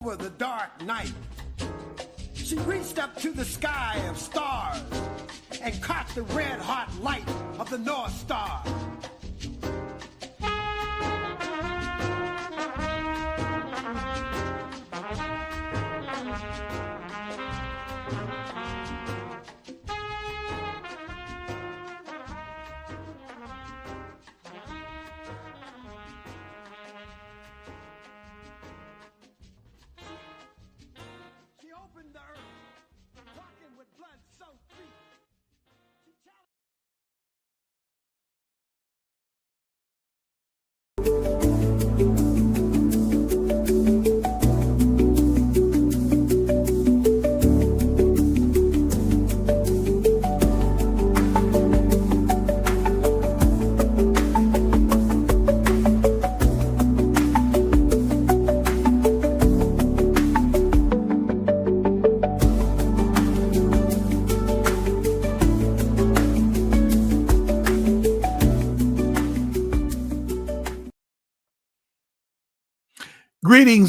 Over the dark night, she reached up to the sky of stars and caught the red-hot light of the North Star.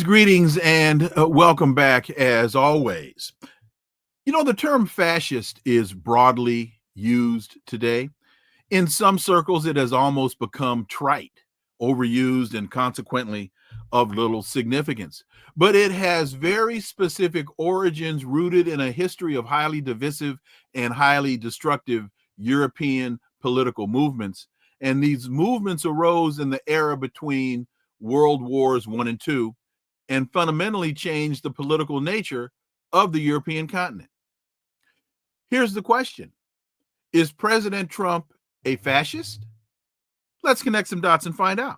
Greetings, and welcome back as always. You know, the term fascist is broadly used today. In some circles, it has almost become trite, overused, and consequently of little significance. But it has very specific origins rooted in a history of highly divisive and highly destructive European political movements. And these movements arose in the era between World Wars I and II, and fundamentally changed the political nature of the European continent. Here's the question: is President Trump a fascist? Let's connect some dots and find out.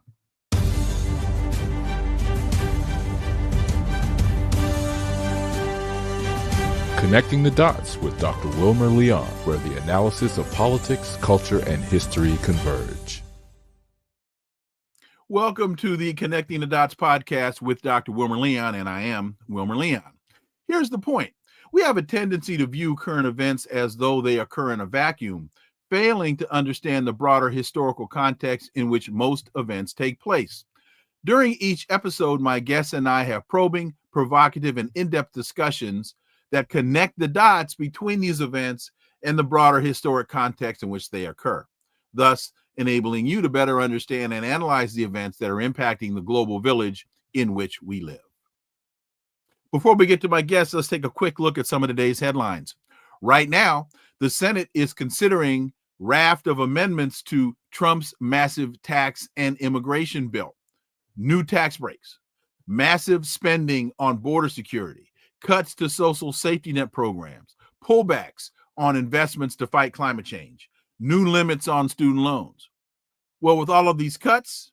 Connecting the Dots with Dr. Wilmer Leon, where the analysis of politics, culture, and history converge. Welcome to the Connecting the Dots podcast with Dr. Wilmer Leon, and I am Wilmer Leon. Here's the point. We have a tendency to view current events as though they occur in a vacuum, failing to understand the broader historical context in which most events take place. During each episode, my guests and I have probing, provocative, and in-depth discussions that connect the dots between these events and the broader historic context in which they occur, thus enabling you to better understand and analyze the events that are impacting the global village in which we live. Before we get to my guests, let's take a quick look at some of today's headlines. Right now, the Senate is considering raft of amendments to Trump's massive tax and immigration bill. New tax breaks, massive spending on border security, cuts to social safety net programs, pullbacks on investments to fight climate change, new limits on student loans. Well, with all of these cuts,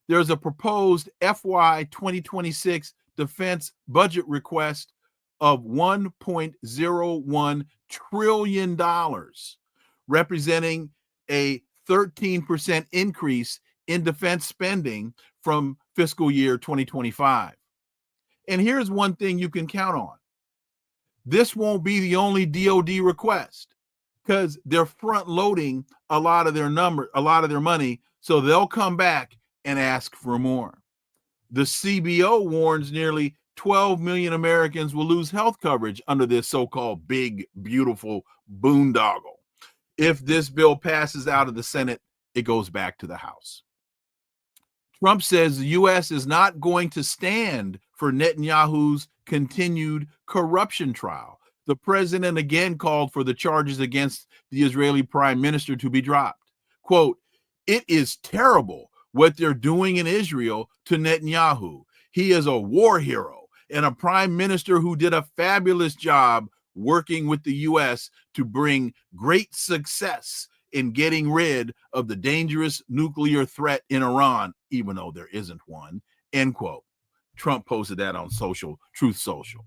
there's a proposed FY 2026 defense budget request of $1.01 trillion, representing a 13% increase in defense spending from fiscal year 2025. And here's one thing you can count on. This won't be the only DoD request, because they're front loading a lot of their money, so they'll come back and ask for more. The CBO warns nearly 12 million Americans will lose health coverage under this so-called big, beautiful boondoggle. If this bill passes out of the Senate, it goes back to the House. Trump says the U.S. is not going to stand for Netanyahu's continued corruption trial. The president again called for the charges against the Israeli prime minister to be dropped. Quote, "It is terrible what they're doing in Israel to Netanyahu. He is a war hero and a prime minister who did a fabulous job working with the U.S. to bring great success in getting rid of the dangerous nuclear threat in Iran, even though there isn't one," end quote. Trump posted that on Truth Social.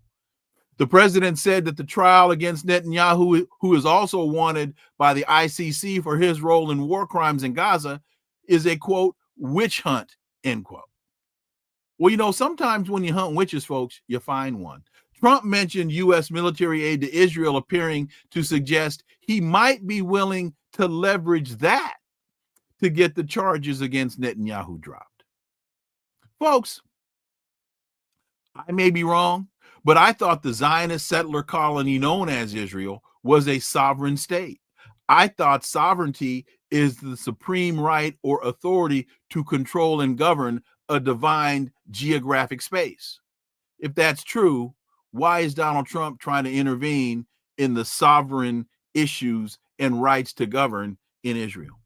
The president said that the trial against Netanyahu, who is also wanted by the ICC for his role in war crimes in Gaza, is a, quote, witch hunt, end quote. Well, you know, sometimes when you hunt witches, folks, you find one. Trump mentioned U.S. military aid to Israel, appearing to suggest he might be willing to leverage that to get the charges against Netanyahu dropped. Folks, I may be wrong, but I thought the Zionist settler colony known as Israel was a sovereign state. I thought sovereignty is the supreme right or authority to control and govern a defined geographic space. If that's true, why is Donald Trump trying to intervene in the sovereign issues and rights to govern in Israel?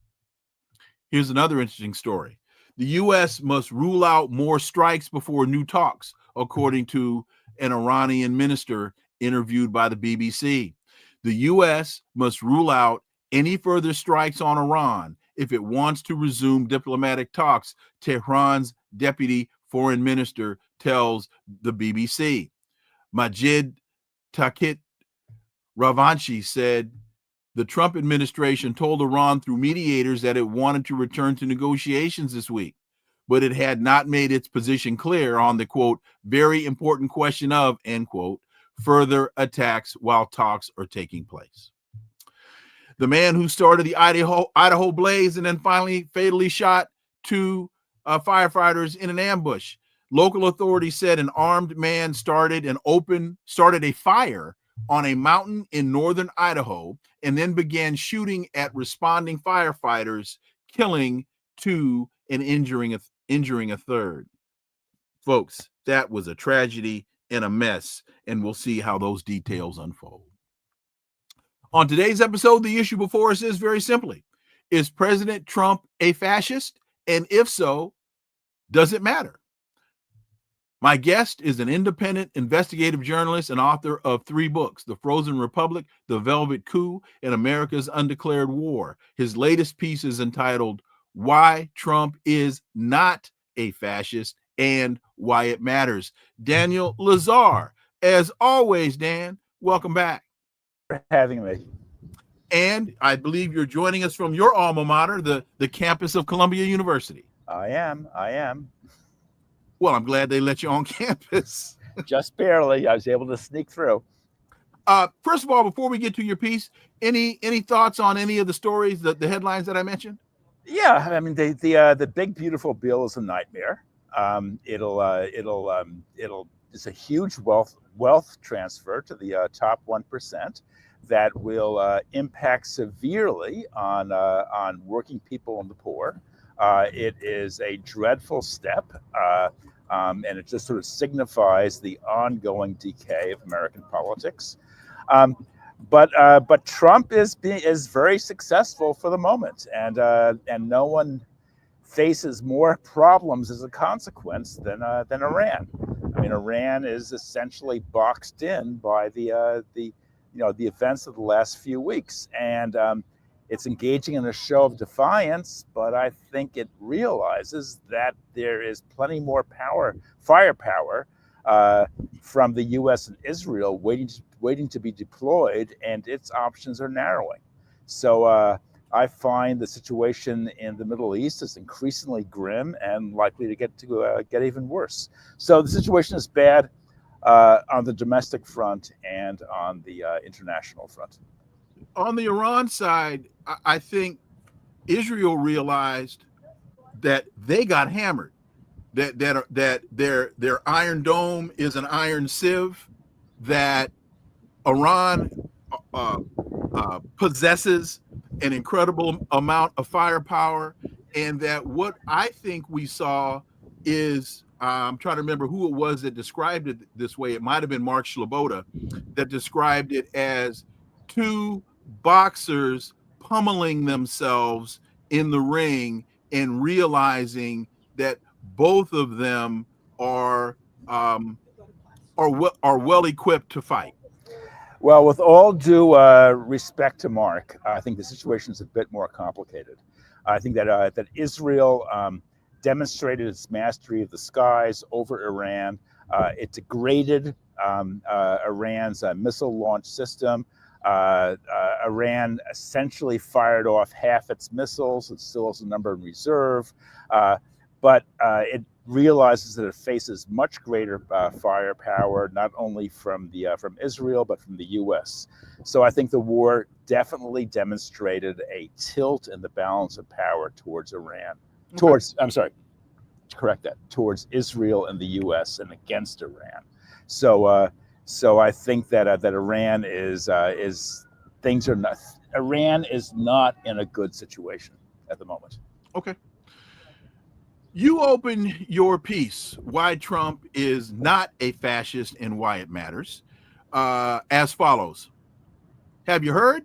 Here's another interesting story. The U.S. must rule out more strikes before new talks, according to an Iranian minister interviewed by the BBC. The U.S. must rule out any further strikes on Iran if it wants to resume diplomatic talks, Tehran's deputy foreign minister tells the BBC. Majid Takit Ravanchi said the Trump administration told Iran through mediators that it wanted to return to negotiations this week, but it had not made its position clear on the, quote, very important question of, end quote, further attacks while talks are taking place. The man who started the Idaho blaze and then finally fatally shot two firefighters in an ambush. Local authorities said an armed man started a fire on a mountain in northern Idaho and then began shooting at responding firefighters, killing two and injuring a third. Folks, that was a tragedy and a mess, and we'll see how those details unfold. On today's episode, the issue before us is very simply, is President Trump a fascist? And if so, does it matter? My guest is an independent investigative journalist and author of 3 books, The Frozen Republic, The Velvet Coup, and America's Undeclared War. His latest piece is entitled, Why Trump is Not a Fascist and Why It Matters. Daniel Lazare. As always, Dan, welcome back. For having me. And I believe you're joining us from your alma mater, the campus of Columbia University. I am. Well, I'm glad they let you on campus. Just barely. I was able to sneak through. First of all, before we get to your piece, any thoughts on any of the stories, the headlines that I mentioned? Yeah, I mean the big beautiful bill is a nightmare. It's a huge wealth transfer to the top 1% that will impact severely on working people and the poor. It is a dreadful step, and it just sort of signifies the ongoing decay of American politics. But Trump is very successful for the moment, and no one faces more problems as a consequence than Iran. I mean, Iran is essentially boxed in by the events of the last few weeks, and it's engaging in a show of defiance. But I think it realizes that there is plenty more firepower from the U.S. and Israel waiting to be deployed, and its options are narrowing. So I find the situation in the Middle East is increasingly grim and likely to get even worse. So the situation is bad on the domestic front and on the international front. On the Iran side, I think Israel realized that they got hammered. That their Iron Dome is an iron sieve. That Iran possesses an incredible amount of firepower, and that what I think we saw is, I'm trying to remember who it was that described it this way. It might have been Mark Shloboda that described it as 2 boxers pummeling themselves in the ring and realizing that both of them are well equipped to fight. Well, with all due respect to Mark, I think the situation is a bit more complicated. I think that Israel demonstrated its mastery of the skies over Iran. It degraded Iran's missile launch system. Iran essentially fired off half its missiles. It still has a number in reserve, but it realizes that it faces much greater firepower, not only from Israel but from the U.S. So I think the war definitely demonstrated a tilt in the balance of power towards Iran, correct that, towards Israel and the U.S. and against Iran. So I think that Iran is things are not. Iran is not in a good situation at the moment. Okay. You open your piece, Why Trump is Not a Fascist and Why It Matters, as follows. Have you heard?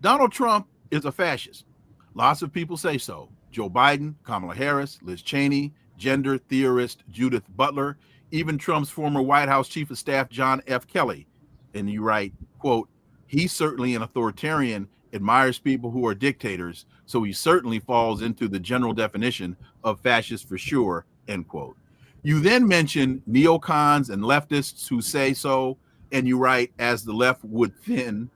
Donald Trump is a fascist. Lots of people say so. Joe Biden, Kamala Harris, Liz Cheney, gender theorist Judith Butler, even Trump's former White House Chief of Staff, John F. Kelly. And you write, quote, he's certainly an authoritarian, admires people who are dictators, so he certainly falls into the general definition of fascist for sure, end quote. You then mention neocons and leftists who say so, and you write, as the left would thin,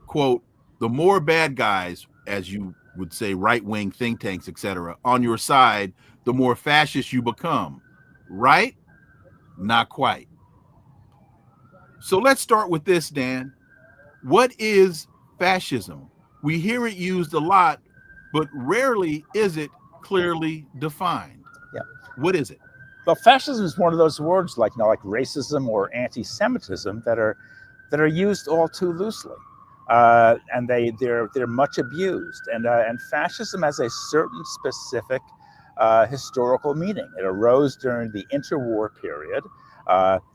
quote, the more bad guys, as you would say, right-wing think tanks, etc., on your side, the more fascist you become. Right? Not quite. So let's start with this, Dan. What is fascism? We hear it used a lot, but rarely is it clearly defined. Yeah. What is it? Well, fascism is one of those words like racism or anti-Semitism that are used all too loosely, and they're much abused. And fascism has a certain specific historical meaning. It arose during the interwar period,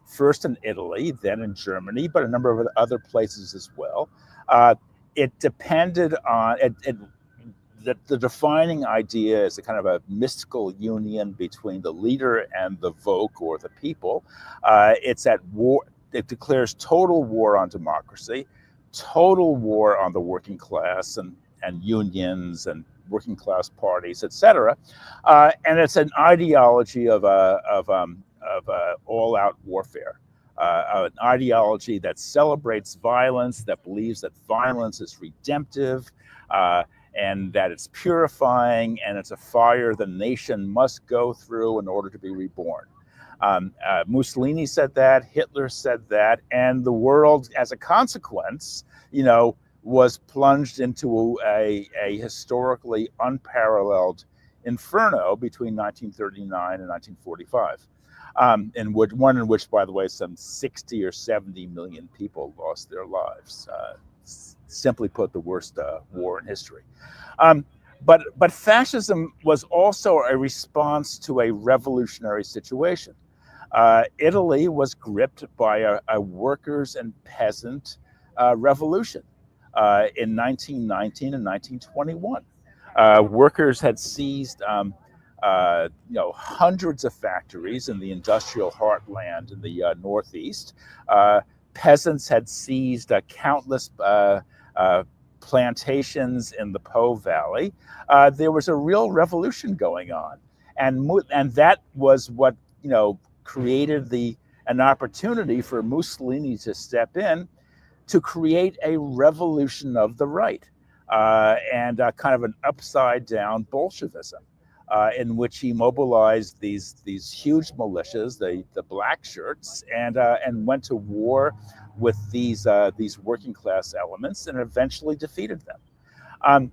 first in Italy, then in Germany, but a number of other places as well. It depended on the defining idea is a kind of a mystical union between the leader and the voke or the people. It's at war. It declares total war on democracy, total war on the working class and unions and working class parties, etc. And it's an ideology of all-out warfare. An ideology that celebrates violence, that believes that violence is redemptive, and that it's purifying, and it's a fire the nation must go through in order to be reborn. Mussolini said that, Hitler said that, and the world, as a consequence, was plunged into a historically unparalleled inferno between 1939 and 1945. In which, by the way, some 60 or 70 million people lost their lives. Simply put, the worst war in history. But fascism was also a response to a revolutionary situation. Italy was gripped by a workers' and peasant revolution in 1919 and 1921. Workers had seized hundreds of factories in the industrial heartland in the Northeast. Peasants had seized countless plantations in the Po Valley. There was a real revolution going on, and that was what created an opportunity for Mussolini to step in to create a revolution of the right and kind of an upside down Bolshevism. In which he mobilized these huge militias, the black shirts, and went to war with these working class elements and eventually defeated them.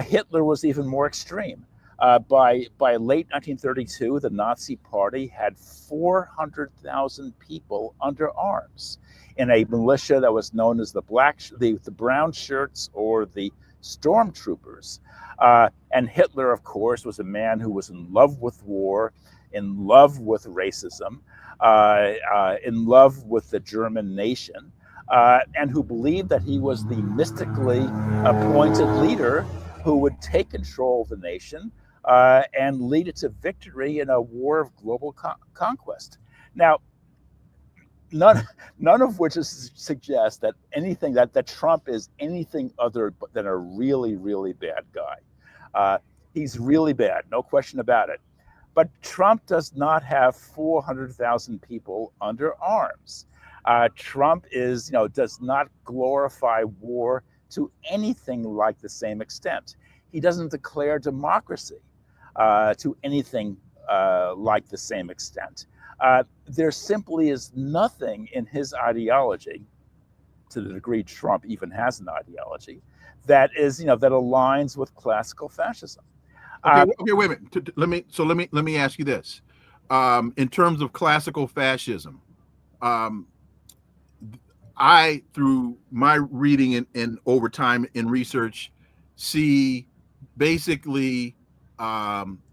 Hitler was even more extreme. By late 1932, the Nazi Party had 400,000 people under arms in a militia that was known as the brown shirts or the stormtroopers. And Hitler, of course, was a man who was in love with war, in love with racism, in love with the German nation, and who believed that he was the mystically appointed leader who would take control of the nation and lead it to victory in a war of global conquest. Now, none of which suggests that anything that Trump is anything other than a really, really bad guy. He's really bad, no question about it. But Trump does not have 400,000 people under arms. Trump does not glorify war to anything like the same extent. He doesn't declare democracy to anything like the same extent. There simply is nothing in his ideology, to the degree Trump even has an ideology, that is, that aligns with classical fascism. Okay, wait a minute. Let me ask you this. In terms of classical fascism, I, through my reading and over time in research, see basically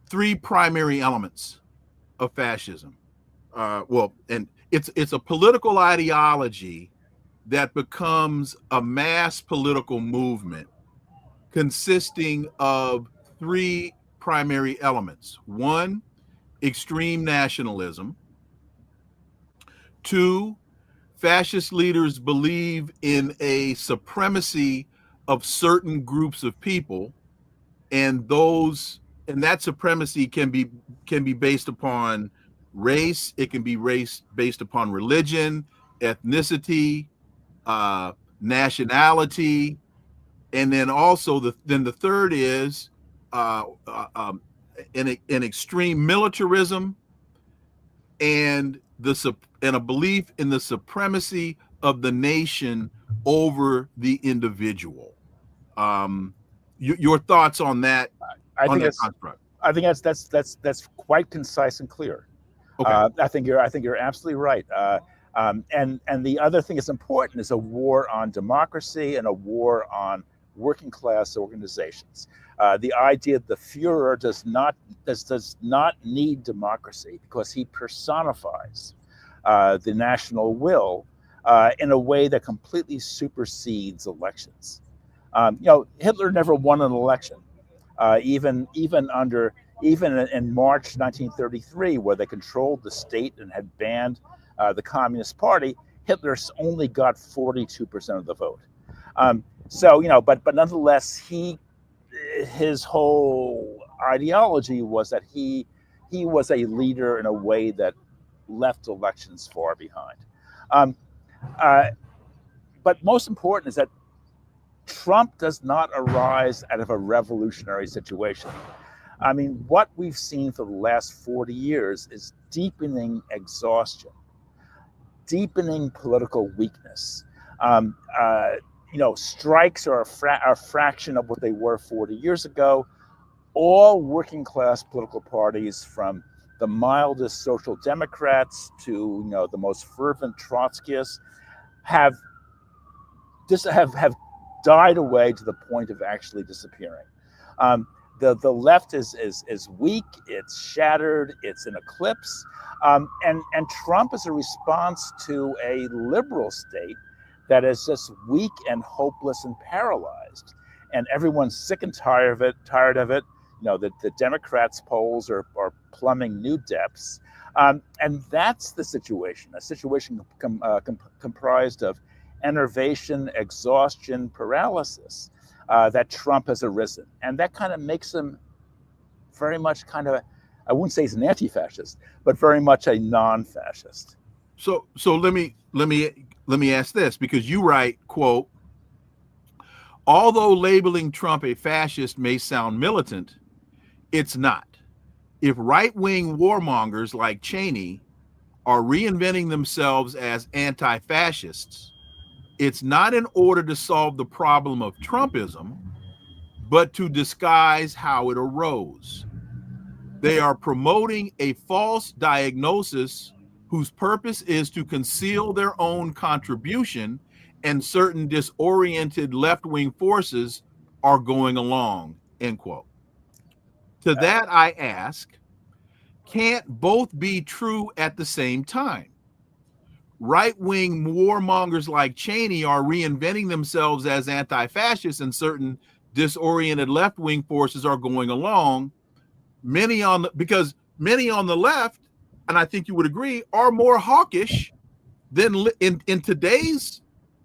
three primary elements of fascism. And it's a political ideology that becomes a mass political movement consisting of three primary elements. One, extreme nationalism. Two, fascist leaders believe in a supremacy of certain groups of people, and that supremacy can be based upon race. It can be based upon religion, ethnicity, nationality, and then also the third is an extreme militarism and a belief in the supremacy of the nation over the individual. Your thoughts on that? I think that's quite concise and clear. Okay. I think you're absolutely right. And the other thing that's important is a war on democracy and a war on working class organizations. The idea that the Führer does not need democracy because he personifies the national will in a way that completely supersedes elections. Hitler never won an election, even in March 1933, where they controlled the state and had banned the Communist Party. Hitler only got 42% of the vote. But nonetheless, his whole ideology was that he was a leader in a way that left elections far behind. But most important is that Trump does not arise out of a revolutionary situation. I mean, what we've seen for the last 40 years is deepening exhaustion, deepening political weakness. Strikes are a fraction of what they were 40 years ago. All working class political parties, from the mildest social democrats to the most fervent Trotskyists, have died away to the point of actually disappearing. The left is weak, it's shattered, it's an eclipse, and Trump is a response to a liberal state that is just weak and hopeless and paralyzed, and everyone's sick and tired of it. The Democrats' polls are plumbing new depths, and that's the situation. A situation comprised of enervation, exhaustion, paralysis that Trump has arisen, and that kind of makes him very much I wouldn't say he's an anti-fascist, but very much a non-fascist. So let me ask this, because you write, quote, although labeling Trump a fascist may sound militant, it's not. If right-wing warmongers like Cheney are reinventing themselves as anti-fascists, it's not in order to solve the problem of Trumpism, but to disguise how it arose. They are promoting a false diagnosis whose purpose is to conceal their own contribution, and certain disoriented left-wing forces are going along, end quote. To that I ask, can't both be true at the same time? Right-wing warmongers like Cheney are reinventing themselves as anti-fascists, and certain disoriented left-wing forces are going along. Because many on the left, and I think you would agree, are more hawkish than in today's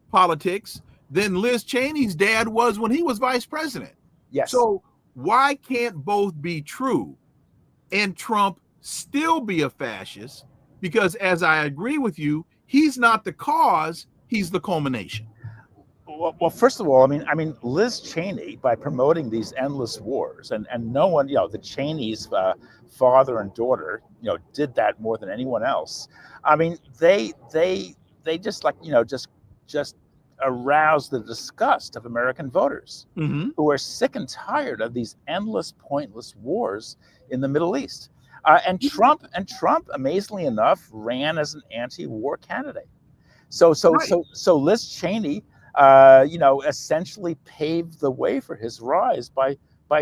politics than Liz Cheney's dad was when he was vice president. Yes. So why can't both be true and Trump still be a fascist? Because as I agree with you, he's not the cause, he's the culmination. Well, first of all, I mean, Liz Cheney, by promoting these endless wars, and no one, the Cheneys, father and daughter, did that more than anyone else. I mean, they just aroused the disgust of American voters Mm-hmm. who are sick and tired of these endless, pointless wars in the Middle East. And Trump, amazingly enough, ran as an anti-war candidate. So Liz Cheney, essentially paved the way for his rise by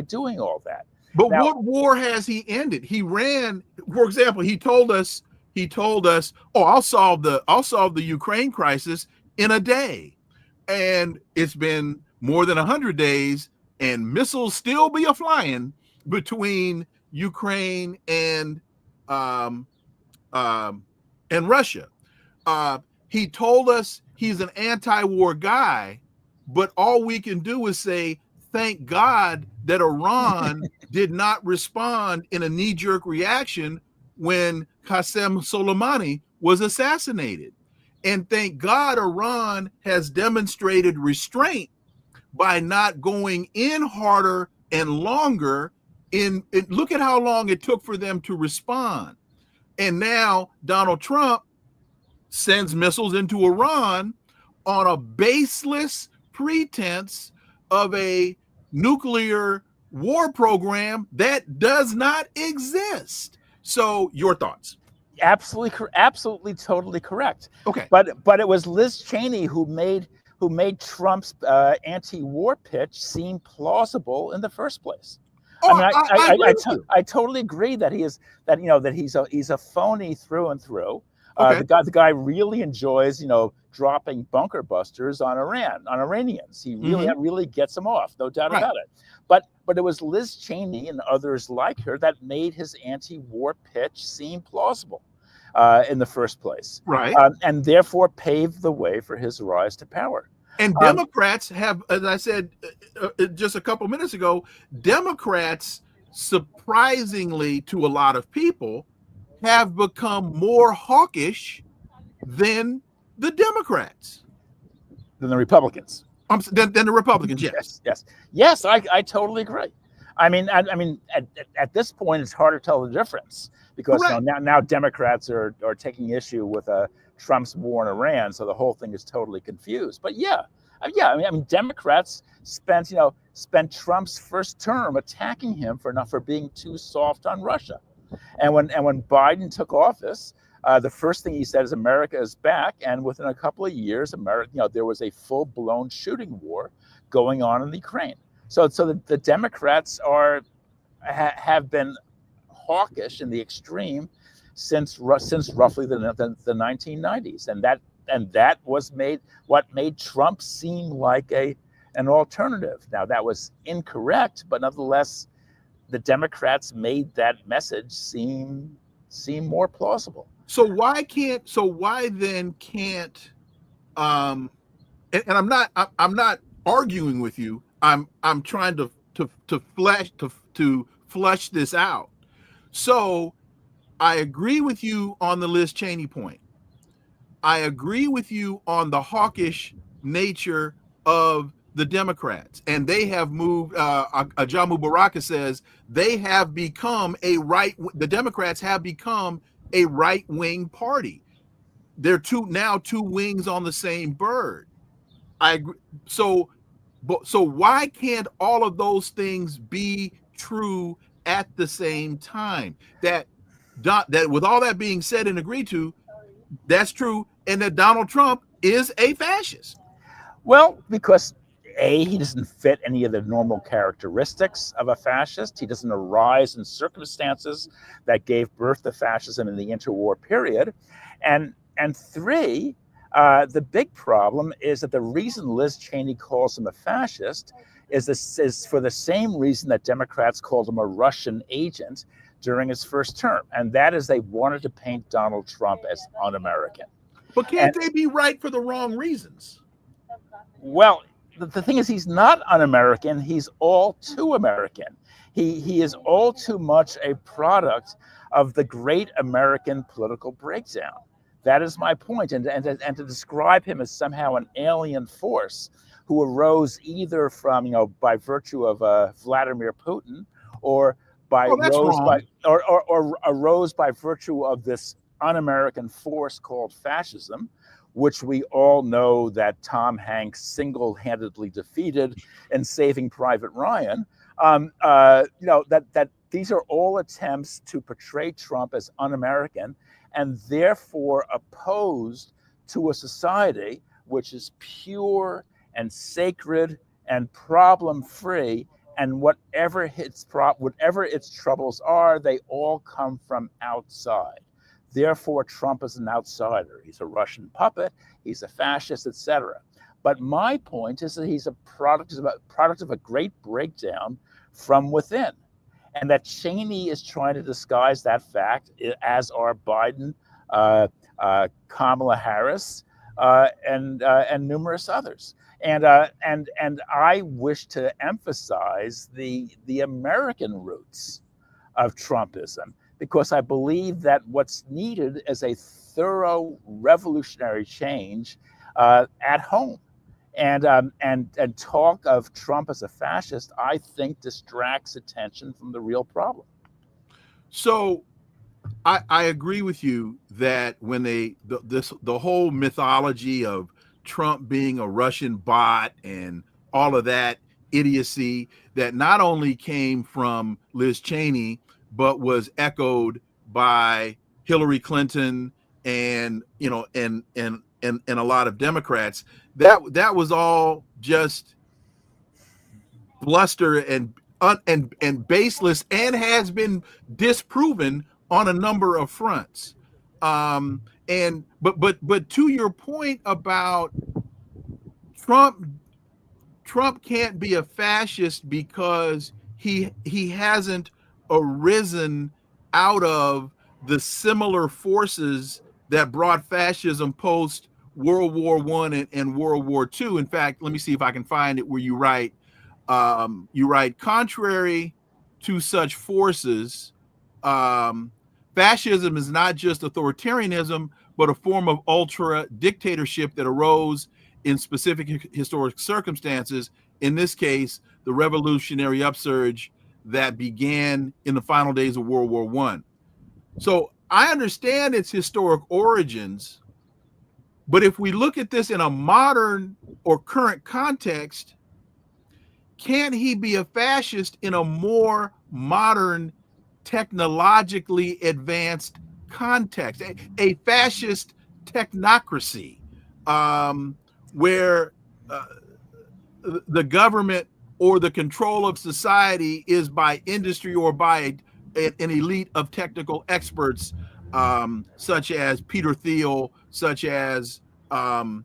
doing all that. But Now, what war has he ended? He ran, for example, he told us, oh, I'll solve the Ukraine crisis in a day. And it's been more than 100 days and missiles still be a flying between Ukraine and Russia. He told us he's an anti-war guy, but all we can do is say, thank God that Iran did not respond in a knee-jerk reaction when Qasem Soleimani was assassinated. And thank God Iran has demonstrated restraint by not going in harder and longer. Look at how long it took for them to respond. And now Donald Trump sends missiles into Iran on a baseless pretense of a nuclear war program that does not exist. So your thoughts? Absolutely, totally correct. Okay. But it was Liz Cheney who made Trump's anti-war pitch seem plausible in the first place. Oh, I totally agree that he's a phony through and through. Okay. The guy really enjoys dropping bunker busters on Iranians. He really gets them off, no doubt about it. But it was Liz Cheney and others like her that made his anti-war pitch seem plausible in the first place, right? And therefore paved the way for his rise to power. And Democrats have, as I said just a couple minutes ago, Democrats, surprisingly to a lot of people, have become more hawkish than the Democrats. Than the Republicans. Than the Republicans, Yes. I totally agree. I mean, at this point, it's hard to tell the difference because now Democrats are taking issue with Trump's war in Iran, so the whole thing is totally confused. But I mean, Democrats spent Trump's first term attacking him for being too soft on Russia, and when Biden took office, the first thing he said is America is back, and within a couple of years, there was a full-blown shooting war going on in the Ukraine. So the Democrats have been hawkish in the extreme since roughly the 1990s, and that was what made Trump seem like an alternative. Then that was incorrect, but nonetheless, the Democrats made that message seem more plausible. So why then can't and I'm not arguing with you. I'm trying to flesh this out. So I agree with you on the Liz Cheney point. I agree with you on the hawkish nature of the Democrats, and they have moved. Ajamu Baraka says they have become the Democrats have become a right-wing party. They're two wings on the same bird. I agree. So why can't all of those things be true at the same time? That with all that being said and agreed to, that's true, and that Donald Trump is a fascist. Well, because he doesn't fit any of the normal characteristics of a fascist. He doesn't arise in circumstances that gave birth to fascism in the interwar period. And three, the big problem is that the reason Liz Cheney calls him a fascist is for the same reason that Democrats called him a Russian agent during his first term. And that is they wanted to paint Donald Trump as un-American. But can't they be right for the wrong reasons? Well, the thing is, he's not un-American. He's all too American. He is all too much a product of the great American political breakdown. That is my point. And to describe him as somehow an alien force who arose either from, by virtue of Vladimir Putin or arose by virtue of this un-American force called fascism, which we all know that Tom Hanks single-handedly defeated in Saving Private Ryan. That these are all attempts to portray Trump as un-American and therefore opposed to a society which is pure and sacred and problem-free, and whatever its troubles are, they all come from outside. Therefore, Trump is an outsider. He's a Russian puppet. He's a fascist, etc. But my point is that he's a product of a great breakdown from within, and that Cheney is trying to disguise that fact, as are Biden, Kamala Harris, and numerous others. And I wish to emphasize the American roots of Trumpism, because I believe that what's needed is a thorough revolutionary change at home. And talk of Trump as a fascist, I think, distracts attention from the real problem. So I agree with you that when the whole mythology of Trump being a Russian bot and all of that idiocy that not only came from Liz Cheney, but was echoed by Hillary Clinton and a lot of Democrats, that was all just bluster and baseless, and has been disproven on a number of fronts. But to your point about Trump can't be a fascist because he hasn't arisen out of the similar forces that brought fascism post World War I and World War II. In fact, let me see if I can find it where you write, contrary to such forces, fascism is not just authoritarianism, but a form of ultra dictatorship that arose in specific historic circumstances. In this case, the revolutionary upsurge that began in the final days of World War I. So I understand its historic origins, but if we look at this in a modern or current context, can't he be a fascist in a more modern, technologically advanced context, a fascist technocracy, where the government or the control of society is by industry or by an elite of technical experts, such as Peter Thiel, such as the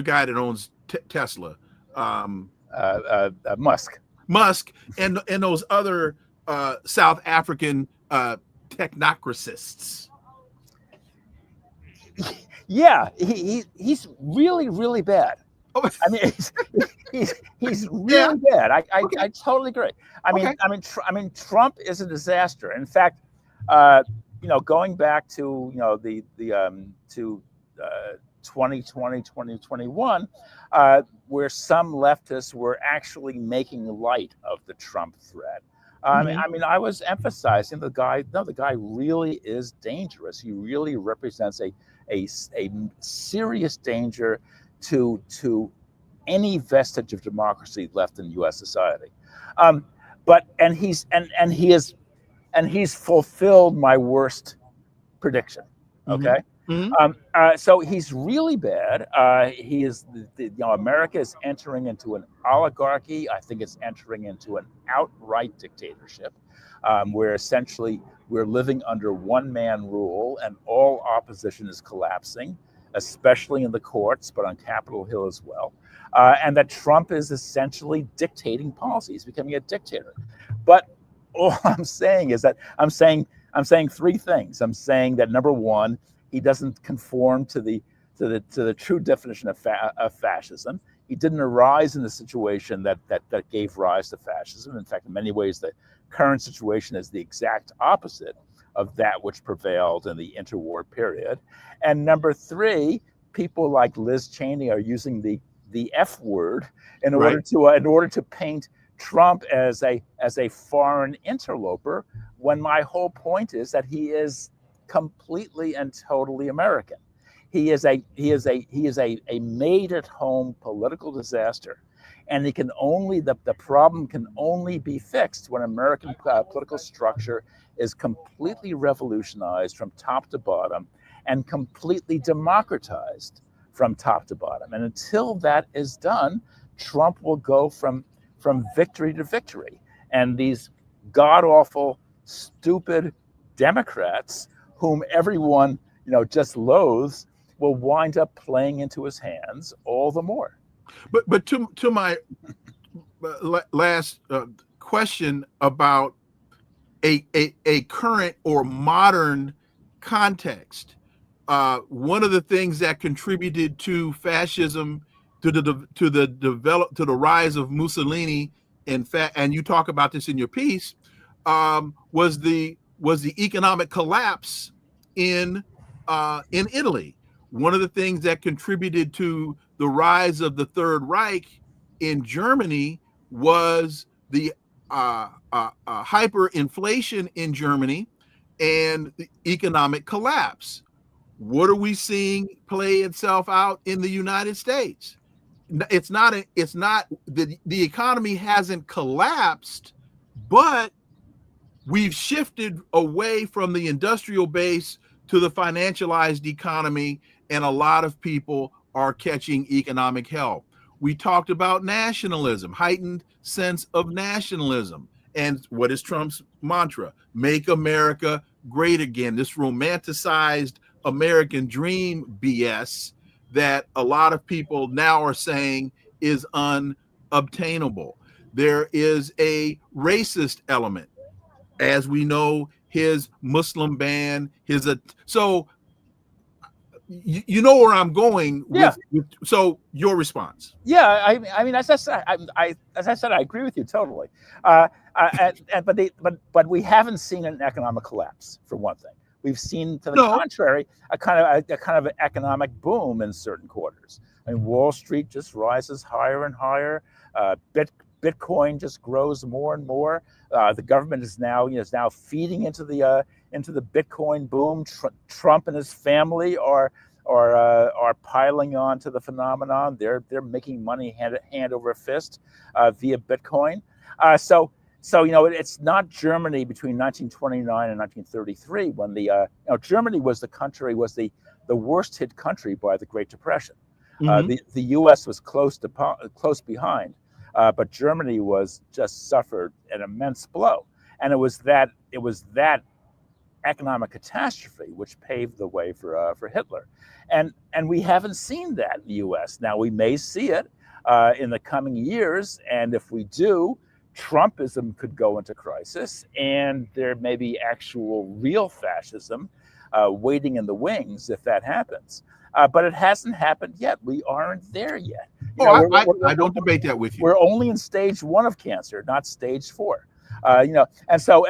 guy that owns Tesla, Musk, and those other South African technocracists. Yeah, he's really, really bad. I mean, he's really bad. I totally agree. I mean, Trump is a disaster. In fact, going back to the 2020, 2021, where some leftists were actually making light of the Trump threat. I mean, I was emphasizing the guy really is dangerous. He really represents a serious danger to any vestige of democracy left in U.S. society. He's fulfilled my worst prediction. Okay. So he's really bad. He is, America is entering into an oligarchy. I think it's entering into an outright dictatorship, where essentially we're living under one-man rule and all opposition is collapsing, especially in the courts, but on Capitol Hill as well. And that Trump is essentially dictating policy. He's becoming a dictator. But all I'm saying is that I'm saying three things. I'm saying that, number one, he doesn't conform to the true definition of fascism. He didn't arise in the situation that gave rise to fascism. In fact, in many ways, the current situation is the exact opposite of that which prevailed in the interwar period. And number three, people like Liz Cheney are using the F word in order to paint Trump as a foreign interloper, when my whole point is that he is completely and totally American. He is a made at home political disaster, and the problem can only be fixed when American political structure is completely revolutionized from top to bottom and completely democratized from top to bottom. And until that is done, Trump will go from victory to victory. And these god-awful, stupid Democrats, whom everyone just loathes, will wind up playing into his hands all the more. But to my last question about a current or modern context, one of the things that contributed to fascism, to the rise of Mussolini, and you talk about this in your piece, was the economic collapse in Italy. One of the things that contributed to the rise of the Third Reich in Germany was the hyperinflation in Germany and the economic collapse. What are we seeing play itself out in the United States? It's not the economy hasn't collapsed, but we've shifted away from the industrial base to the financialized economy, and a lot of people are catching economic hell. We talked about nationalism, heightened sense of nationalism. And what is Trump's mantra? Make America great again. This romanticized American dream BS that a lot of people now are saying is unobtainable. There is a racist element. As we know, his Muslim ban, so you know where I'm going with, so your response. Yeah, I mean, as I said, I agree with you totally. But we haven't seen an economic collapse, for one thing. We've seen, to the contrary, a kind of an economic boom in certain quarters. I mean, Wall Street just rises higher and higher. Bitcoin just grows more and more. The government is now feeding into the Bitcoin boom. Trump and his family are piling on to the phenomenon. They're making money hand over fist via Bitcoin. So it's not Germany between 1929 and 1933 when Germany was the worst hit country by the Great Depression. The U.S. was close behind. But Germany just suffered an immense blow, and it was that economic catastrophe which paved the way for Hitler, and we haven't seen that in the U.S. Now we may see it in the coming years, and if we do, Trumpism could go into crisis, and there may be actual real fascism waiting in the wings if that happens. But it hasn't happened yet. We aren't there yet. I don't debate that with you. We're only in stage 1 of cancer, not stage 4. And so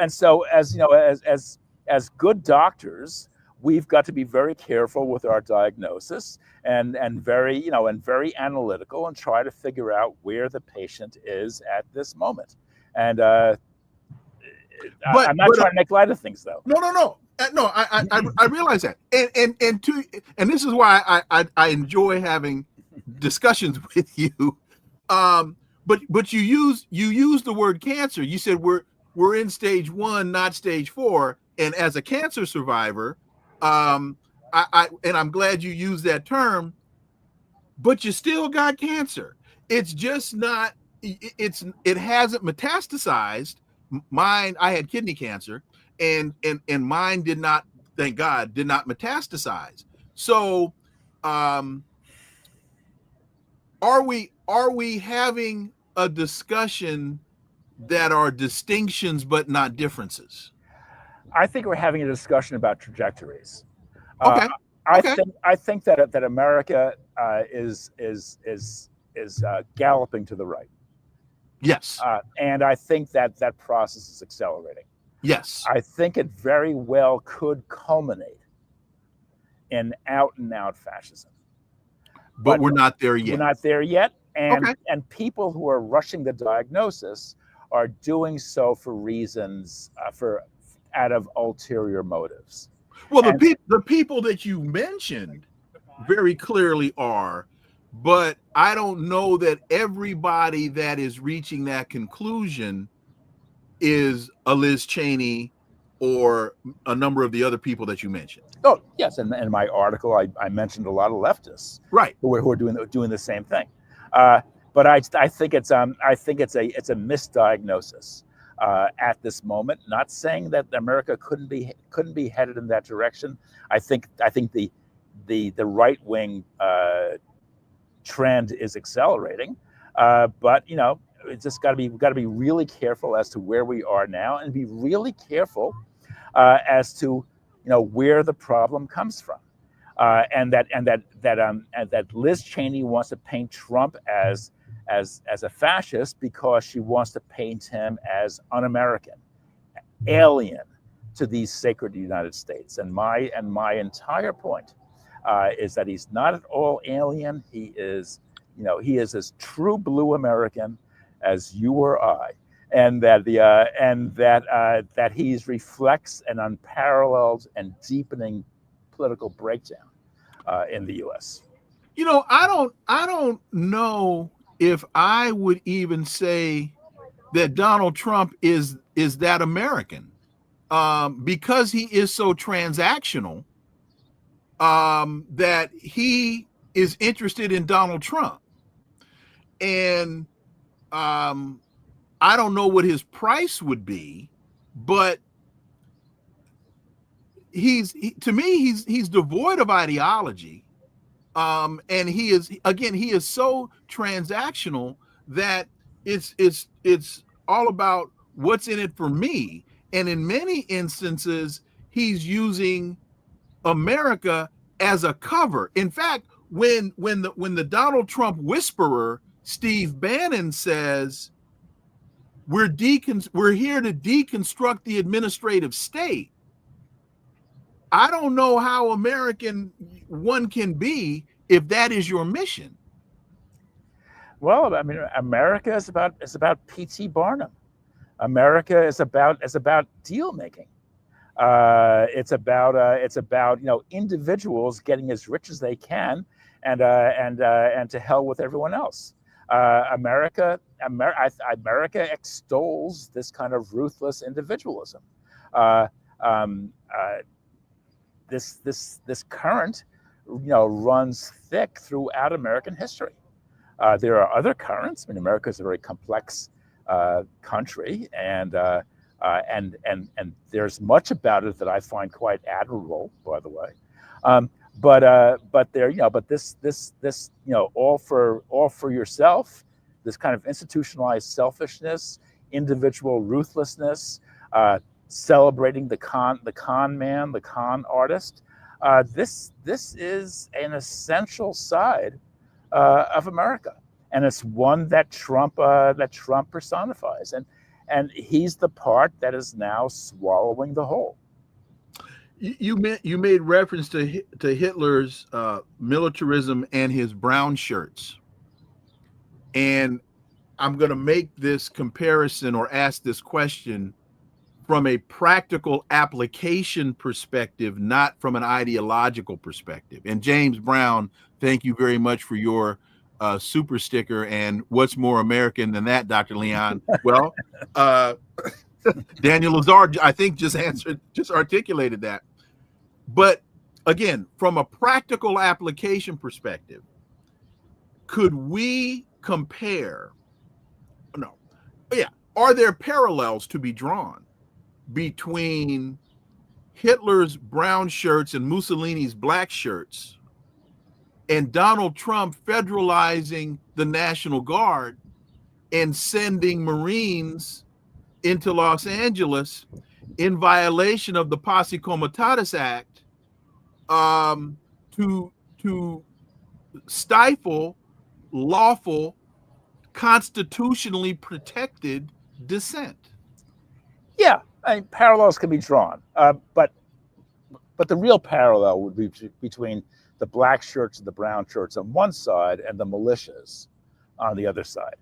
as good doctors, we've got to be very careful with our diagnosis and very analytical and try to figure out where the patient is at this moment. And I'm not trying to make light of things, though. No. I realize that, and this is why I enjoy having discussions with you. But you use the word cancer. You said we're in stage 1, not stage 4. And as a cancer survivor, and I'm glad you used that term. But you still got cancer. It's just not. It hasn't metastasized. Mine, I had kidney cancer. And mine did not, thank God, did not metastasize. So, are we having a discussion that are distinctions but not differences? I think we're having a discussion about trajectories. Okay. I think that America is galloping to the right. Yes. And I think that process is accelerating. Yes. I think it very well could culminate in out-and-out fascism. But we're not there yet. We're not there yet. And people who are rushing the diagnosis are doing so for reasons out of ulterior motives. Well, the people that you mentioned very clearly are, but I don't know that everybody that is reaching that conclusion is a Liz Cheney or a number of the other people that you mentioned. Oh yes, and in my article, I mentioned a lot of leftists, right, who are doing the same thing. But I think it's a misdiagnosis at this moment. Not saying that America couldn't be headed in that direction. I think the right wing trend is accelerating, but it's just got to be really careful as to where we are now, and be really careful as to where the problem comes from, and that Liz Cheney wants to paint Trump as a fascist because she wants to paint him as un-American, alien to these sacred United States. And my entire point is that he's not at all alien. He is as true blue American as you or I, and that that he reflects an unparalleled and deepening political breakdown in the U.S. I don't know if I would even say that Donald Trump is that American, because he is so transactional, that he is interested in Donald Trump. And I don't know what his price would be, but he's devoid of ideology. And he is so transactional that it's all about what's in it for me. And in many instances, he's using America as a cover. In fact, when the Donald Trump whisperer Steve Bannon says we're here to deconstruct the administrative state, I don't know how American one can be if that is your mission. Well, I mean, America is about P.T. Barnum. America is about deal making. It's about individuals getting as rich as they can, and to hell with everyone else. America extols this kind of ruthless individualism. This current, runs thick throughout American history. There are other currents. I mean, America is a very complex country, and there's much about it that I find quite admirable, by the way. But this all for yourself, this kind of institutionalized selfishness, individual ruthlessness, celebrating the con man, the con artist. This is an essential side of America, and it's one that Trump personifies, and he's the part that is now swallowing the whole. You made reference to Hitler's militarism and his brown shirts, and I'm going to make this comparison or ask this question from a practical application perspective, not from an ideological perspective. And James Brown, thank you very much for your super sticker. And what's more American than that, Dr. Leon? Well, Daniel Lazare, I think, just articulated that. But again, from a practical application perspective, could we compare? No, yeah. Are there parallels to be drawn between Hitler's brown shirts and Mussolini's black shirts and Donald Trump federalizing the National Guard and sending Marines into Los Angeles in violation of the Posse Comitatus Act to stifle lawful, constitutionally protected dissent? Yeah, I mean, parallels can be drawn, but the real parallel would be between the black shirts and the brown shirts on one side and the militias on the other side.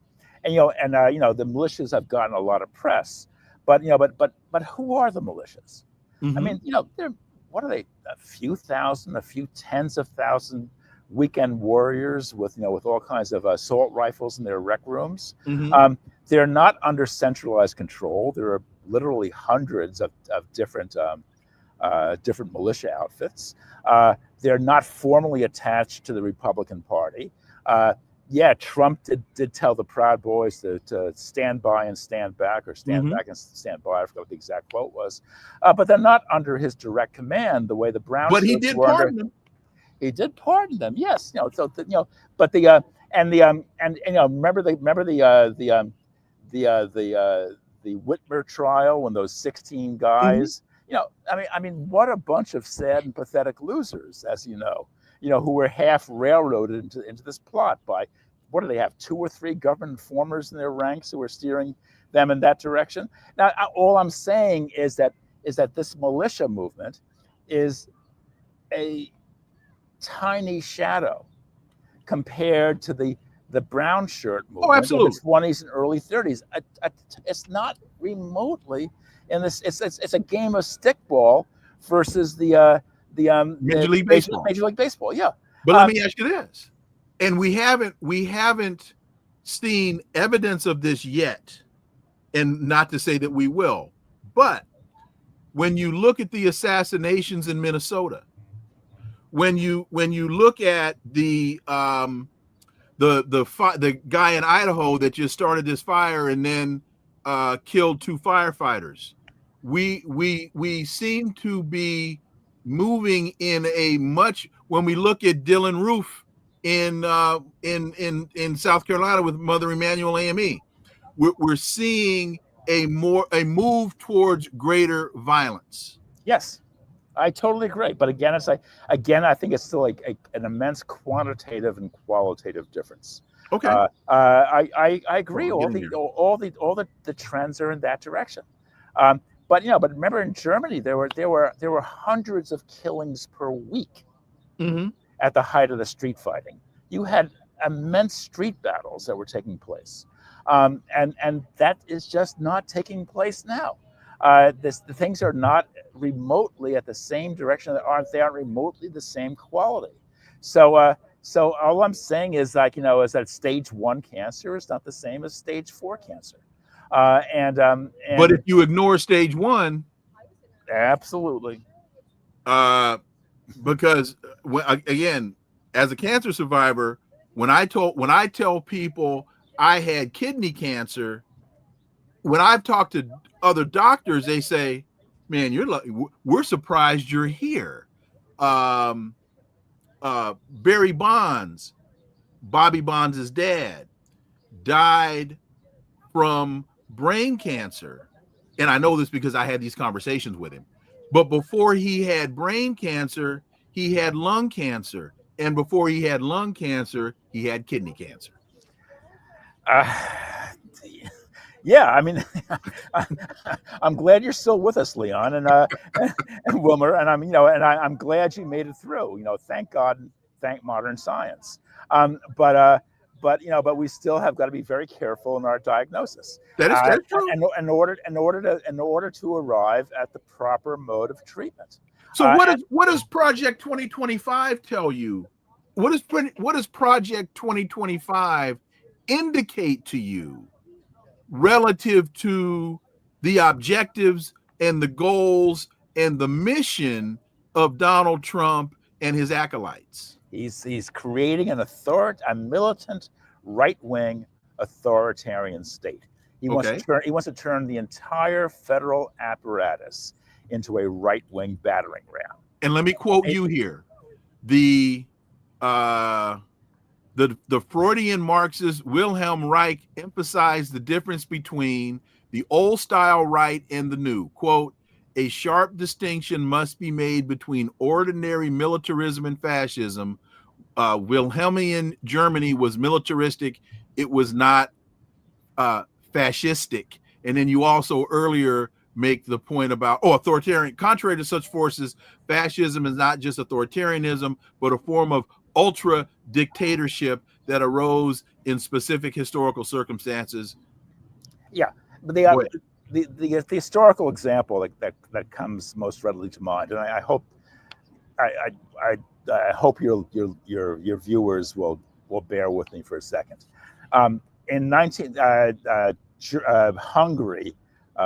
the militias have gotten a lot of press, but who are the militias? I mean, they're, what are they? A few thousand, a few tens of thousand weekend warriors with all kinds of assault rifles in their rec rooms. They're not under centralized control. There are literally hundreds of different militia outfits. They're not formally attached to the Republican Party. Yeah, Trump did tell the Proud Boys to stand by and stand back, or stand back and stand by. I forgot what the exact quote was. But they're not under his direct command the way the brown shirts were. But he did pardon them. He did pardon them, yes. But remember the Whitmer trial when those 16 guys, I mean, what a bunch of sad and pathetic losers, as who were half railroaded into this plot by, what do they have, 2 or 3 government informers in their ranks who were steering them in that direction? Now, all I'm saying is that this militia movement is a tiny shadow compared to the brown shirt movement of the 20s and early 30s. It's not remotely in this. It's a game of stickball versus the Major League Baseball. Major League Baseball, yeah. But let me ask you this, and we haven't seen evidence of this yet, and not to say that we will, but when you look at the assassinations in Minnesota, when you look at the guy in Idaho that just started this fire and then killed 2 firefighters, we seem to be moving in a much, when we look at Dylan Roof in South Carolina with Mother Emanuel AME, we're seeing a move towards greater violence. Yes, I totally agree. But again, I think it's still an immense quantitative and qualitative difference. Okay. I agree. All the trends are in that direction. But remember, in Germany there were hundreds of killings per week at the height of the street fighting. You had immense street battles that were taking place, and that is just not taking place now. The things are not remotely at the same direction. They aren't remotely the same quality. So all I'm saying is is that stage 1 cancer is not the same as stage 4 cancer. But if you ignore stage 1, absolutely. Because again, as a cancer survivor, when I tell people I had kidney cancer, when I've talked to other doctors, they say, "Man, we're surprised you're here." Barry Bonds, Bobby Bonds' dad, died from brain cancer, and I know this because I had these conversations with him. But before he had brain cancer, he had lung cancer, and before he had lung cancer, he had kidney cancer. Yeah, I mean, I'm glad you're still with us, Leon, and Wilmer, and I'm glad you made it through. Thank God, and thank modern science. But we still have got to be very careful in our diagnosis. That is true. In order to arrive at the proper mode of treatment. So what does Project 2025 tell you? What does Project 2025 indicate to you relative to the objectives and the goals and the mission of Donald Trump and his acolytes? He's creating a militant right-wing authoritarian state. He wants to turn the entire federal apparatus into a right-wing battering ram. And let me quote you here. The Freudian Marxist Wilhelm Reich emphasized the difference between the old style right and the new. Quote, "A sharp distinction must be made between ordinary militarism and fascism. Wilhelmian Germany was militaristic. It was not fascistic." And then you also earlier make the point about, authoritarian. Contrary to such forces, fascism is not just authoritarianism, but a form of ultra dictatorship that arose in specific historical circumstances. Yeah, but the historical example that comes most readily to mind, and I hope I hope your viewers will bear with me for a second. In Hungary,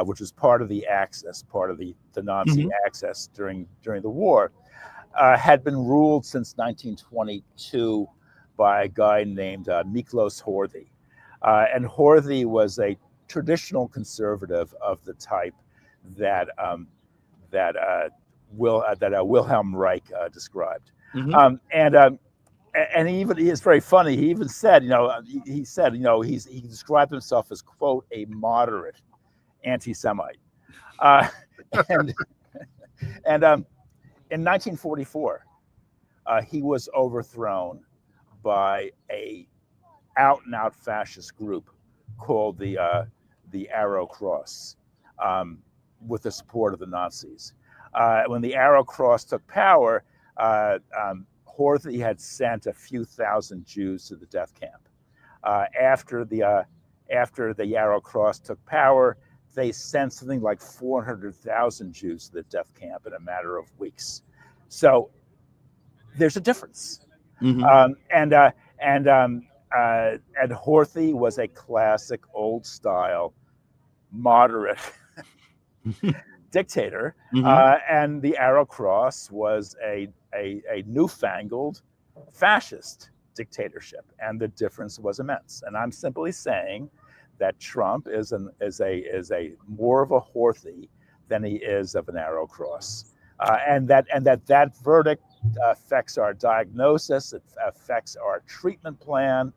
which was part of the Axis, part of the Nazi Axis during the war, had been ruled since 1922 by a guy named Miklos Horthy. And Horthy was a traditional conservative of the type that Wilhelm Reich described. And he is very funny. He even said, he described himself as, quote, a moderate anti-Semite. And in 1944, he was overthrown by a out-and-out fascist group called the Arrow Cross, with the support of the Nazis. When the Arrow Cross took power, Horthy had sent a few thousand Jews to the death camp. After the Arrow Cross took power, they sent something like 400,000 Jews to the death camp in a matter of weeks. So there's a difference. And Horthy was a classic old-style moderate dictator, and the Arrow Cross was a newfangled fascist dictatorship, and the difference was immense. And I'm simply saying that Trump is a more of a Horthy than he is of an Arrow Cross, and that verdict affects our diagnosis, it affects our treatment plan,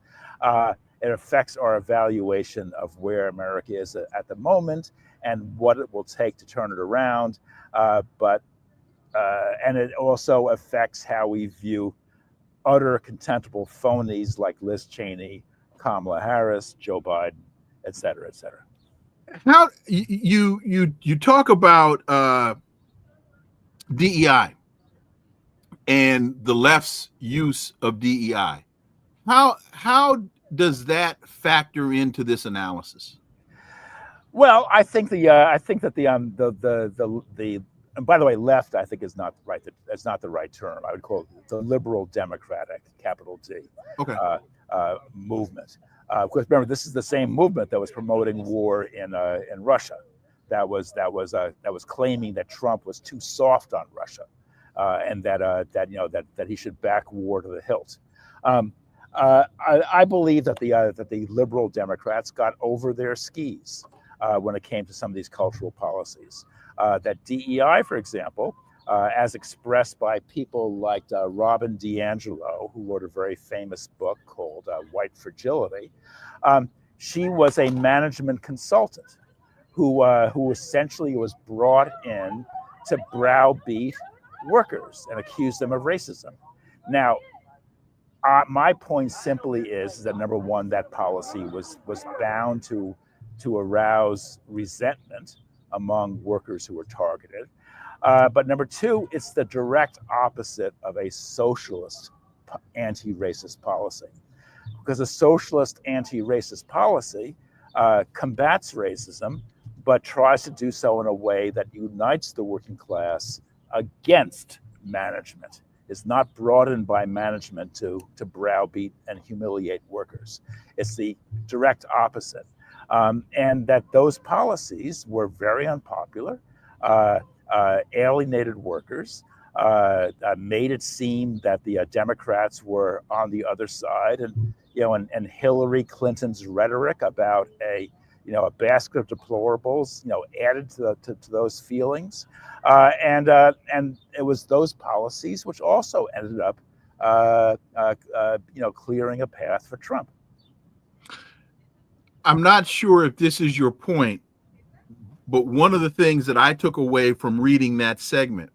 it affects our evaluation of where America is at the moment and what it will take to turn it around. And it also affects how we view utter contemptible phonies like Liz Cheney, Kamala Harris, Joe Biden, et cetera, et cetera. How you talk about DEI and the left's use of DEI. How does that factor into this analysis? Well, I think that the and by the way, left I think is not right. That's not the right term. I would call it the liberal democratic, capital D, movement. Because remember, this is the same movement that was promoting war in Russia, that was claiming that Trump was too soft on Russia, and that he should back war to the hilt. I believe that the liberal Democrats got over their skis when it came to some of these cultural policies. That DEI, for example, as expressed by people like Robin DiAngelo, who wrote a very famous book called White Fragility, she was a management consultant who essentially was brought in to browbeat workers and accuse them of racism. Now, my point simply is that, number one, that policy was bound to arouse resentment among workers who were targeted. But number two, it's the direct opposite of a socialist anti-racist policy. Because a socialist anti-racist policy combats racism, but tries to do so in a way that unites the working class against management. It's not brought in by management to browbeat and humiliate workers. It's the direct opposite. And that those policies were very unpopular, alienated workers, made it seem that the Democrats were on the other side, and Hillary Clinton's rhetoric about a basket of deplorables, added to those feelings, and it was those policies which also ended up, clearing a path for Trump. I'm not sure if this is your point, but one of the things that I took away from reading that segment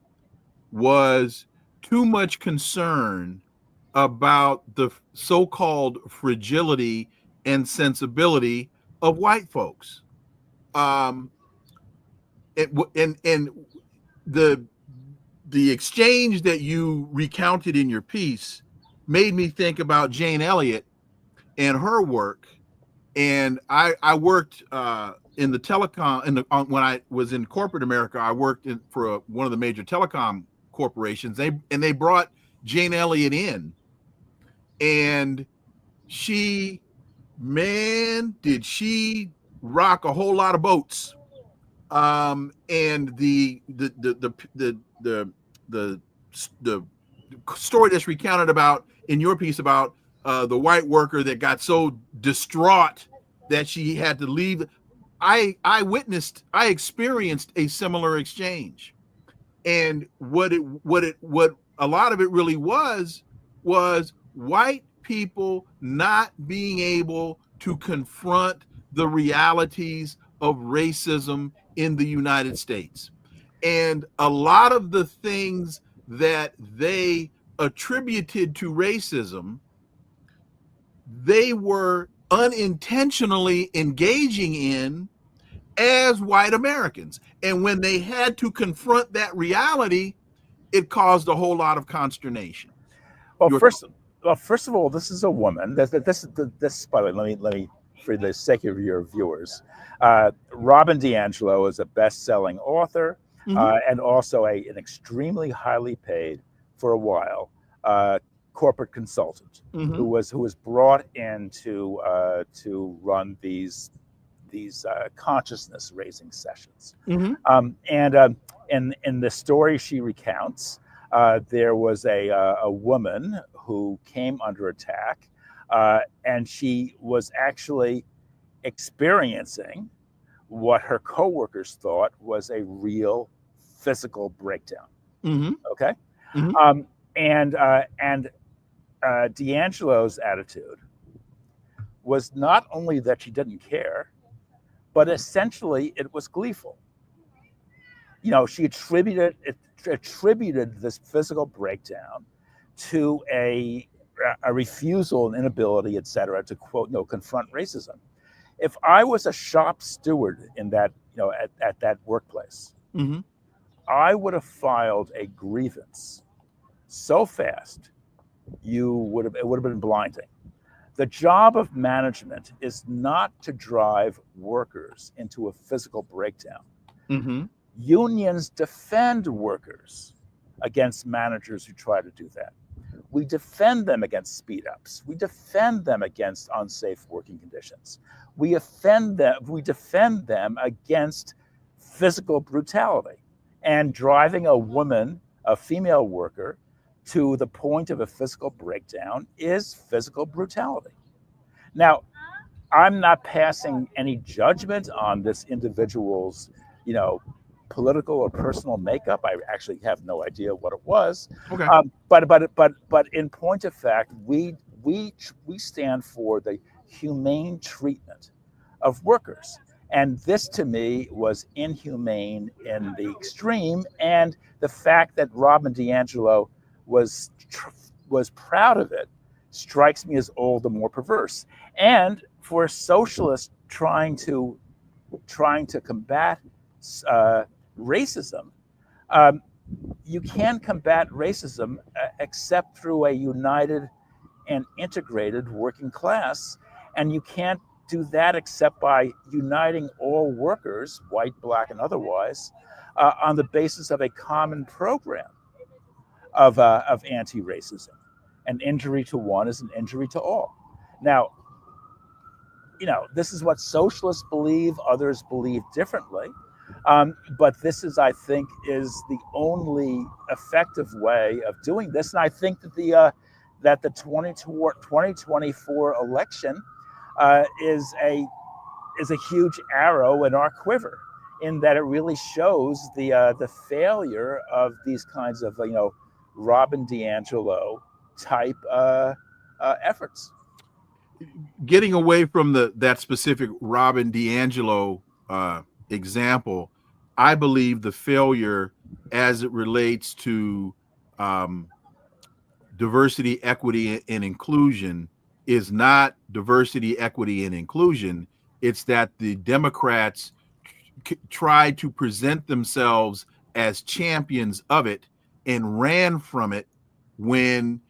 was too much concern about the so-called fragility and sensibility of white folks. and the exchange that you recounted in your piece made me think about Jane Elliott and her work. And I worked in the telecom when I was in corporate America. I worked for one of the major telecom corporations. They brought Jane Elliott in, and did she rock a whole lot of boats. And the story that's recounted about in your piece about the white worker that got so distraught that she had to leave. I experienced a similar exchange, and what a lot of it really was white people not being able to confront the realities of racism in the United States. And a lot of the things that they attributed to racism, they were unintentionally engaging in as white Americans. And when they had to confront that reality, it caused a whole lot of consternation. Well, first of all, this is a woman. This, by the way, let me, for the sake of your viewers, Robin DiAngelo is a best-selling author, and also an extremely highly paid, for a while, corporate consultant who was brought in to run these consciousness-raising sessions. And in the story she recounts, there was a woman who came under attack, and she was actually experiencing what her coworkers thought was a real physical breakdown. Okay, and DiAngelo's attitude was not only that she didn't care, but essentially it was gleeful. You know, she attributed this physical breakdown to a refusal and inability, et cetera, to quote, confront racism. If I was a shop steward in that, at that workplace, I would have filed a grievance so fast it would have been blinding. The job of management is not to drive workers into a physical breakdown. Unions defend workers against managers who try to do that. We defend them against speed ups. We defend them against unsafe working conditions. We defend them against physical brutality. And driving a female worker, to the point of a physical breakdown is physical brutality. Now, I'm not passing any judgment on this individual's, political or personal makeup. I actually have no idea what it was. Okay. But in point of fact, we stand for the humane treatment of workers. And this, to me, was inhumane in the extreme. And the fact that Robin DiAngelo was proud of it strikes me as all the more perverse. And for a socialist trying to combat racism, you can combat racism except through a united and integrated working class, and you can't do that except by uniting all workers, white, black, and otherwise, on the basis of a common program of anti-racism. An injury to one is an injury to all. Now, this is what socialists believe. Others believe differently. But this is, I think, is the only effective way of doing this. And I think that the 2024 election is a huge arrow in our quiver, in that it really shows the failure of these kinds of Robin DiAngelo type efforts. Getting away from that specific Robin DiAngelo example, I believe the failure as it relates to diversity, equity, and inclusion is not diversity, equity, and inclusion. It's that the Democrats tried to present themselves as champions of it and ran from it when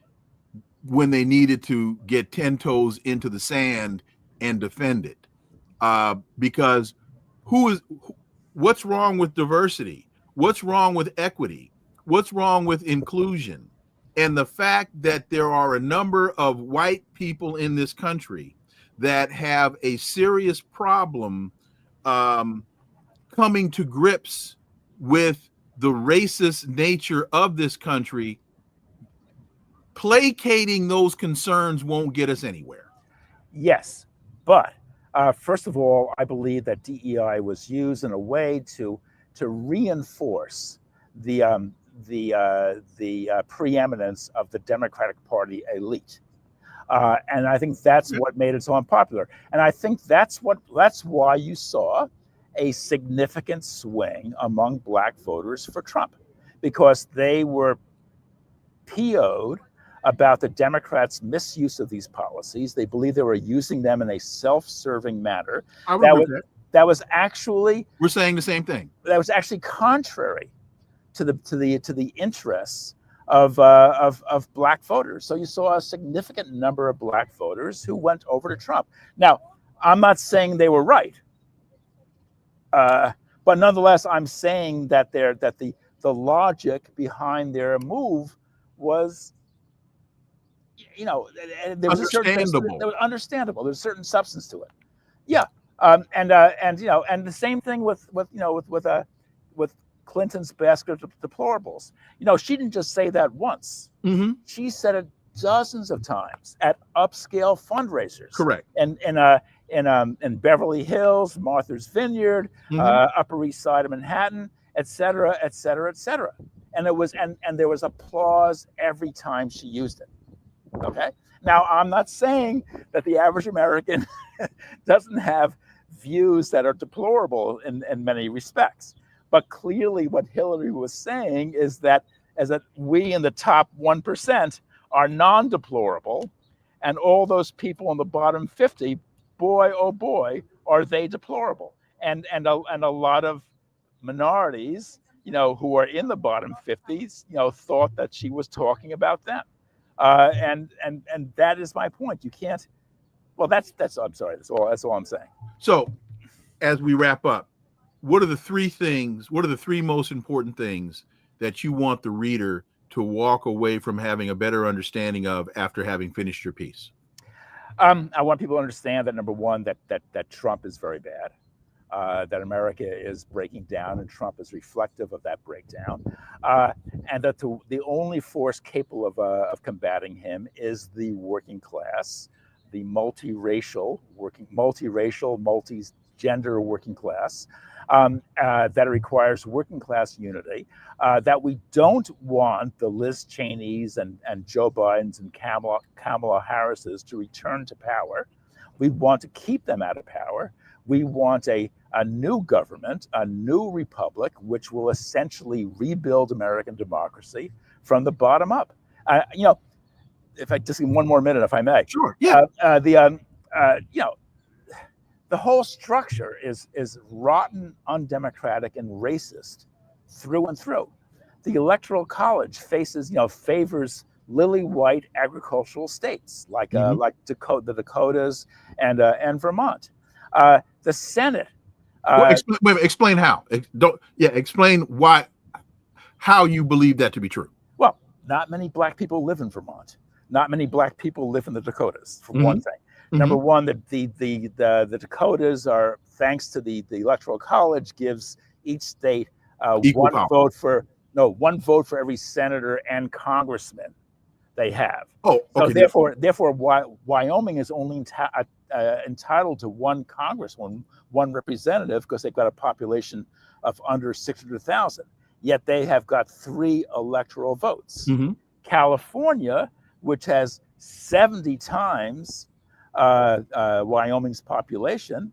they needed to get 10 toes into the sand and defend it. Because what's wrong with diversity? What's wrong with equity? What's wrong with inclusion? And the fact that there are a number of white people in this country that have a serious problem coming to grips with the racist nature of this country, placating those concerns won't get us anywhere. Yes, but first of all, I believe that DEI was used in a way to reinforce the preeminence of the Democratic Party elite, and I think that's what made it so unpopular. And I think that's why you saw a significant swing among black voters for Trump, because they were PO'd about the Democrats' misuse of these policies. They believed they were using them in a self-serving manner. That was actually, we're saying the same thing. That was actually contrary to the interests of black voters. So you saw a significant number of black voters who went over to Trump. Now, I'm not saying they were right, but nonetheless, I'm saying that the logic behind their move was, you know, there was understandable. There's a certain substance to it. Yeah, and you know, and the same thing with Clinton's basket of deplorables. You know, she didn't just say that once. Mm-hmm. She said it dozens of times at upscale fundraisers. Correct. And in Beverly Hills, Martha's Vineyard, Upper East Side of Manhattan, et cetera, et cetera, et cetera. And it was and there was applause every time she used it. Okay. Now, I'm not saying that the average American doesn't have views that are deplorable in many respects, but clearly what Hillary was saying is that we in the top 1% are non-deplorable, and all those people in the bottom 50, boy oh boy, are they deplorable. And a lot of minorities, you know, who are in the bottom 50s, you know, thought that she was talking about them. And that is my point. You can't. Well, that's. I'm sorry. That's all I'm saying. So, as we wrap up, what are the three most important things that you want the reader to walk away from having a better understanding of after having finished your piece? I want people to understand that, number one, that Trump is very bad. That America is breaking down, and Trump is reflective of that breakdown, and that the only force capable of combating him is the working class, the multiracial, multi-gender working class, that requires working class unity, that we don't want the Liz Cheneys and Joe Bidens and Kamala Harris's to return to power. We want to keep them out of power. We want a new government, a new republic, which will essentially rebuild American democracy from the bottom up. You know, if I just give one more minute, if I may. Sure. Yeah. You know, the whole structure is rotten, undemocratic, and racist through and through. The Electoral College favors lily white agricultural states like the Dakotas and Vermont. The Senate. Explain how. Explain how you believe that to be true. Well, not many black people live in Vermont. Not many black people live in the Dakotas, for one thing. Number one, the Dakotas are, thanks to the Electoral College, gives each state one vote for every senator and congressman they have. Oh, okay. So therefore, Wyoming is only entitled to one congressman, one representative, because they've got a population of under 600,000. Yet they have got 3 electoral votes. California, which has 70 times Wyoming's population,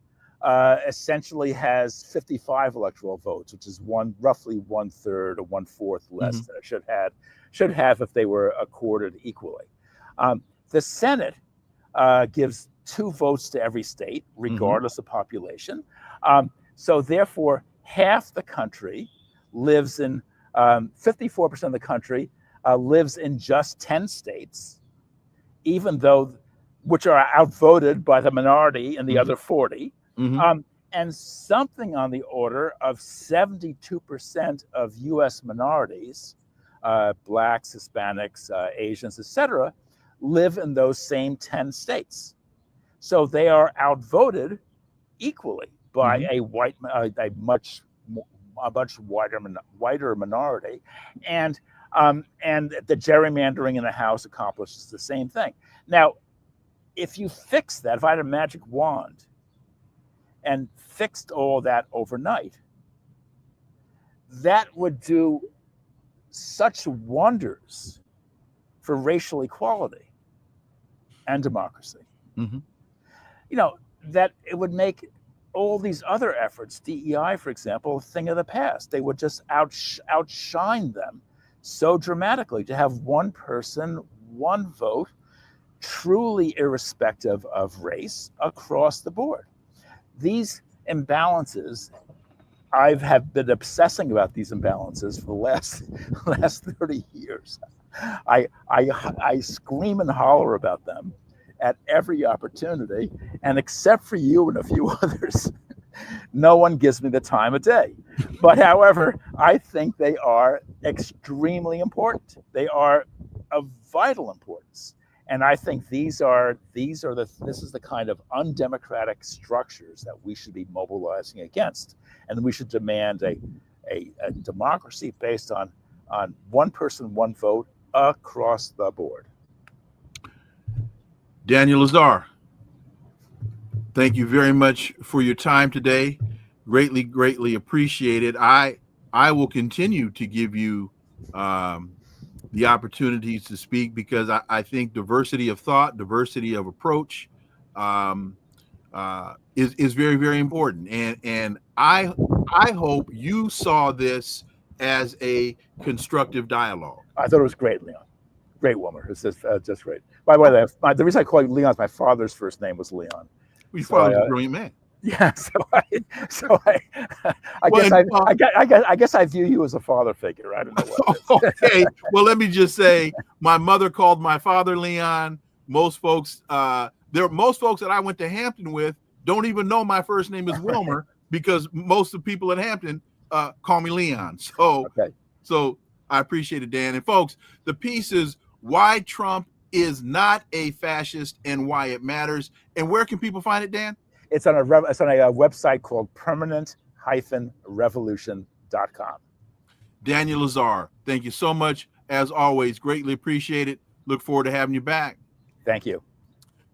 essentially has 55 electoral votes, which is roughly 1/3 or 1/4 less than it should have if they were accorded equally. The Senate gives 2 votes to every state, regardless of population. So therefore, half the country lives in, 54% of the country lives in just 10 states, even though, which are outvoted by the minority in the other 40. And something on the order of 72% of US minorities, Blacks, Hispanics, Asians, etc., live in those same 10 states. So they are outvoted equally by a much wider minority, and the gerrymandering in the House accomplishes the same thing. Now, if you fix that, if I had a magic wand and fixed all that overnight, that would do such wonders for racial equality and democracy. You know, that it would make all these other efforts, DEI, for example, a thing of the past. They would just outshine them so dramatically. To have one person, one vote, truly irrespective of race across the board. These imbalances, I have been obsessing about these imbalances for the last 30 years. I scream and holler about them at every opportunity, and except for you and a few others, no one gives me the time of day. But however, I think they are extremely important. They are of vital importance. And I think this is the kind of undemocratic structures that we should be mobilizing against. And we should demand a democracy based on one person, one vote across the board. Daniel Lazare, thank you very much for your time today. Greatly, greatly appreciated. I will continue to give you the opportunities to speak, because I think diversity of thought, diversity of approach is very, very important. And I hope you saw this as a constructive dialogue. I thought it was great, Leon. Great woman. It's just great. By the way, the reason I call you Leon is my father's first name was Leon. Your father's a brilliant man. Yeah, I guess I view you as a father figure. I don't know what. Okay, well, let me just say, my mother called my father Leon. Most folks that I went to Hampton with don't even know my first name is Wilmer, because most of the people at Hampton call me Leon. So I appreciate it, Dan. And folks, the piece is why Trump is not a fascist and why it matters. And where can people find it, Dan? It's on a website called permanent-revolution.com. Daniel Lazare, thank you so much. As always, greatly appreciate it. Look forward to having you back. Thank you.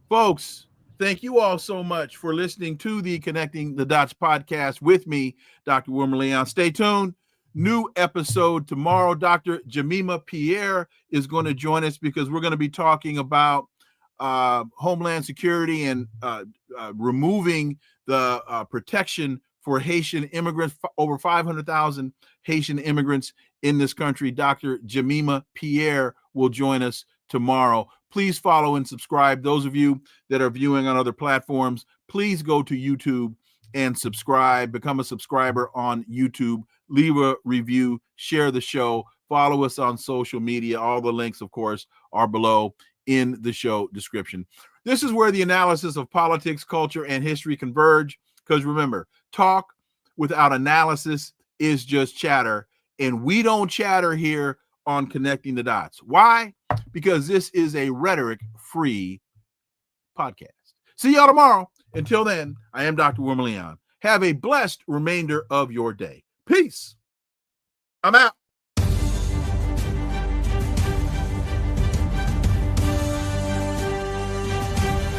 Folks, thank you all so much for listening to the Connecting the Dots podcast with me, Dr. Wilmer Leon. Stay tuned. New episode tomorrow. Dr. Jemima Pierre is going to join us, because we're going to be talking about Homeland Security and removing the protection for Haitian immigrants, over 500,000 Haitian immigrants in this country. Dr. Jemima Pierre will join us tomorrow. Please follow and subscribe. Those of you that are viewing on other platforms, please go to YouTube and subscribe. Become a subscriber on YouTube. Leave a review. Share the show. Follow us on social media. All the links, of course, are below in the show description. This is where the analysis of politics, culture, and history converge. Because remember, talk without analysis is just chatter. And we don't chatter here on Connecting the Dots. Why? Because this is a rhetoric-free podcast. See y'all tomorrow. Until then, I am Dr. Wilmer Leon. Have a blessed remainder of your day. Peace. I'm out.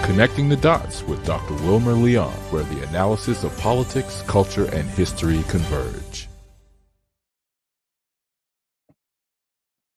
Connecting the Dots with Dr. Wilmer Leon, where the analysis of politics, culture, and history converge.